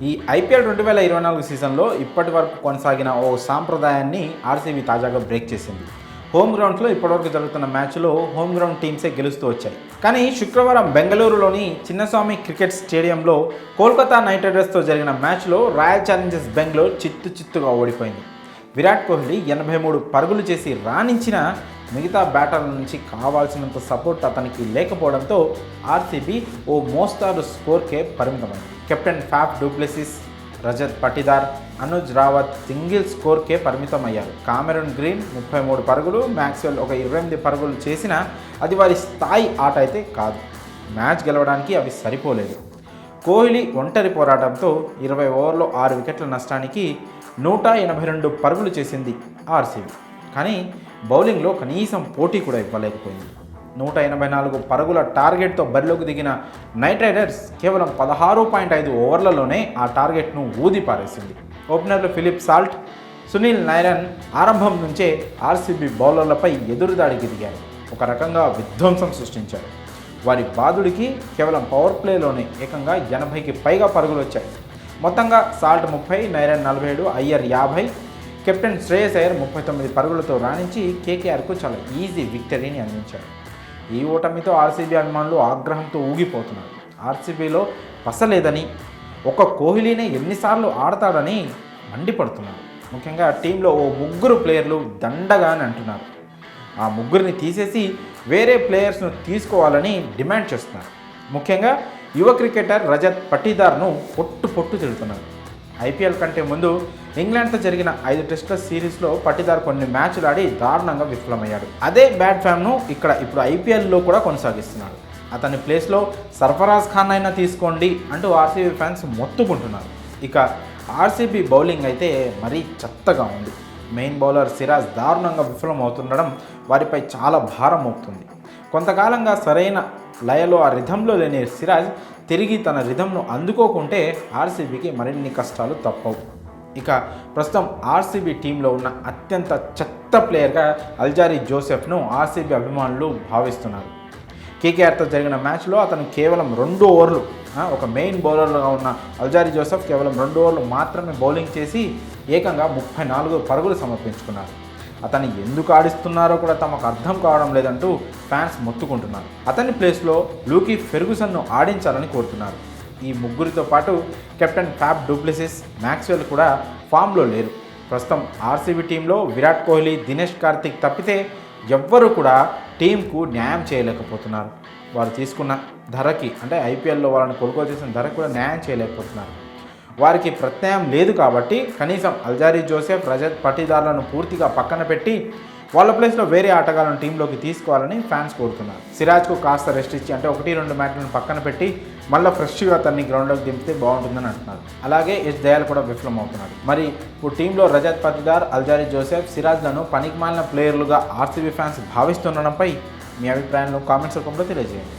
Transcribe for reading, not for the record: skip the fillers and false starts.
ఈ ఐపీఎల్ 2024 సీజన్లో ఇప్పటి వరకు కొనసాగిన ఓ సాంప్రదాయాన్ని ఆర్సీబీ తాజాగా బ్రేక్ చేసింది. హోమ్ గ్రౌండ్స్లో ఇప్పటివరకు జరుగుతున్న మ్యాచ్లో హోమ్ గ్రౌండ్ టీమ్సే గెలుస్తూ వచ్చాయి. కానీ శుక్రవారం బెంగళూరులోని చిన్నస్వామి క్రికెట్ స్టేడియంలో కోల్కతా నైట్ రైడర్స్తో జరిగిన మ్యాచ్లో రాయల్ ఛాలెంజర్స్ బెంగళూరు చిత్తుగా ఓడిపోయింది. విరాట్ కోహ్లీ 83 పరుగులు చేసి రాణించిన మిగతా బ్యాటర్ల నుంచి కావాల్సినంత సపోర్ట్ అతనికి లేకపోవడంతో ఆర్సీబీ ఓ మోస్తారు స్కోర్కే పరిమితమైంది. Captain Faf du Plessis, Rajat Patidar, Anuj Rawat single స్కోర్కే పరిమితమయ్యారు. కామెరూన్ గ్రీన్ 33 పరుగులు, మ్యాక్స్వెల్ ఒక 28 పరుగులు చేసినా అది వారి స్థాయి ఆట అయితే కాదు. మ్యాచ్ గెలవడానికి అవి సరిపోలేదు. కోహ్లీ ఒంటరి పోరాటంతో 20 ఓవర్లో 6 వికెట్ల నష్టానికి 182 పరుగులు చేసింది ఆర్సీబీ. కానీ బౌలింగ్లో కనీసం పోటీ కూడా ఇవ్వలేకపోయింది. 184 పరుగుల టార్గెట్తో బరిలోకి దిగిన నైట్ రైడర్స్ కేవలం 16.5 ఓవర్లలోనే ఆ టార్గెట్ను ఊది పారేసింది. ఓపెనర్లు ఫిలిప్ సాల్ట్, సునీల్ నైరన్ ఆరంభం నుంచే ఆర్సీబీ బౌలర్లపై ఎదురుదాడికి దిగారు. ఒక రకంగా విధ్వంసం సృష్టించారు. వారి బాదుడికి కేవలం పవర్ ప్లేలోనే ఏకంగా 80కి పైగా పరుగులు వచ్చాయి. మొత్తంగా సాల్ట్ 30, నైరన్ 47, అయ్యర్ 50, కెప్టెన్ శ్రేయస్ అయ్యర్ 39 పరుగులతో రాణించి కేకేఆర్కు చాలా ఈజీ విక్టరీని అందించారు. ఈ ఓటమితో ఆర్సీబీ అభిమానులు ఆగ్రహంతో ఊగిపోతున్నారు. ఆర్సీబీలో పసలేదని, ఒక కోహ్లీనే ఎన్నిసార్లు ఆడతాడని మండిపడుతున్నారు. ముఖ్యంగా టీంలో ఓ 3 ప్లేయర్లు దండగా అని అంటున్నారు. ఆ 3ని తీసేసి వేరే ప్లేయర్స్ను తీసుకోవాలని డిమాండ్ చేస్తున్నారు. ముఖ్యంగా యువ క్రికెటర్ రజత్ పటిదార్ను పొట్టు తిడుతున్నారు. ఐపీఎల్ కంటే ముందు ఇంగ్లాండ్తో జరిగిన 5 టెస్టుల సిరీస్లో పటిదార్ కొన్ని మ్యాచ్లు ఆడి దారుణంగా విఫలమయ్యాడు. అదే బ్యాడ్ ఫామ్ను ఇప్పుడు ఐపీఎల్లో కూడా కొనసాగిస్తున్నాడు. అతని ప్లేస్లో సర్ఫరాజ్ ఖాన్ అయినా తీసుకోండి అంటూ ఆర్సీబీ ఫ్యాన్స్ మొత్తుకుంటున్నారు. ఇక ఆర్సీబీ బౌలింగ్ అయితే మరీ చెత్తగా ఉంది. మెయిన్ బౌలర్ సిరాజ్ దారుణంగా విఫలమవుతుండడం వారిపై చాలా భారం మోపుతుంది. కొంతకాలంగా సరైన లయలో ఆ రిథంలో లేని సిరాజ్ తిరిగి తన రిథంను అందుకోకుంటే ఆర్సీబీకి మరిన్ని కష్టాలు తప్పవు. ఇక ప్రస్తుతం ఆర్సీబీ టీంలో ఉన్న అత్యంత చెత్త ప్లేయర్గా అల్జారీ జోసెఫ్ను ఆర్సీబీ అభిమానులు భావిస్తున్నారు. కేకేఆర్తో జరిగిన మ్యాచ్లో అతను కేవలం 2 ఓవర్లు, ఒక మెయిన్ బౌలర్గా ఉన్న అల్జారీ జోసెఫ్ కేవలం 2 ఓవర్లు మాత్రమే బౌలింగ్ చేసి ఏకంగా 34 పరుగులు సమర్పించుకున్నారు. అతన్ని ఎందుకు ఆడిస్తున్నారో కూడా తమకు అర్థం కావడం లేదంటూ ఫ్యాన్స్ మొత్తుకుంటున్నారు. అతని ప్లేస్లో లూకీ ఫెర్గుసన్ను ఆడించాలని కోరుతున్నారు. ఈ 3తో పాటు కెప్టెన్ ఫ్యాఫ్ డూప్లెసిస్, మ్యాక్స్వెల్ కూడా ఫామ్లో లేరు. ప్రస్తుతం ఆర్సీబీ టీంలో విరాట్ కోహ్లీ, దినేష్ కార్తిక్ తప్పితే ఎవ్వరూ కూడా టీంకు న్యాయం చేయలేకపోతున్నారు. వారు తీసుకున్న ధరకి, అంటే ఐపీఎల్లో వాళ్ళని కొనుగోలు చేసిన ధరకు కూడా న్యాయం చేయలేకపోతున్నారు. వారికి ప్రత్యామ్నాయం లేదు కాబట్టి కనీసం అల్జారీ జోసెఫ్, రజత్ పటిదార్లను పూర్తిగా పక్కన పెట్టి వాళ్ళ ప్లేస్లో వేరే ఆటగాళ్ళను టీంలోకి తీసుకోవాలని ఫ్యాన్స్ కోరుతున్నారు. సిరాజ్కు కాస్త రెస్ట్ ఇచ్చి, అంటే 1-2 మ్యాచ్లను పక్కన పెట్టి మళ్ళీ ఫ్రెష్గా తన్ని గ్రౌండ్లోకి దింపితే బాగుంటుందని అంటున్నారు. అలాగే ఎస్ దయాల్ కూడా విఫలమవుతున్నాడు. మరి ఇప్పుడు టీంలో రజత్ పటిదార్, అల్జారీ జోసెఫ్, సిరాజ్లను పనికిమాలిన ప్లేయర్లుగా ఆర్సీబీ ఫ్యాన్స్ భావిస్తుండడంపై మీ అభిప్రాయాలను కామెంట్స్ రూపంలో తెలియజేయండి.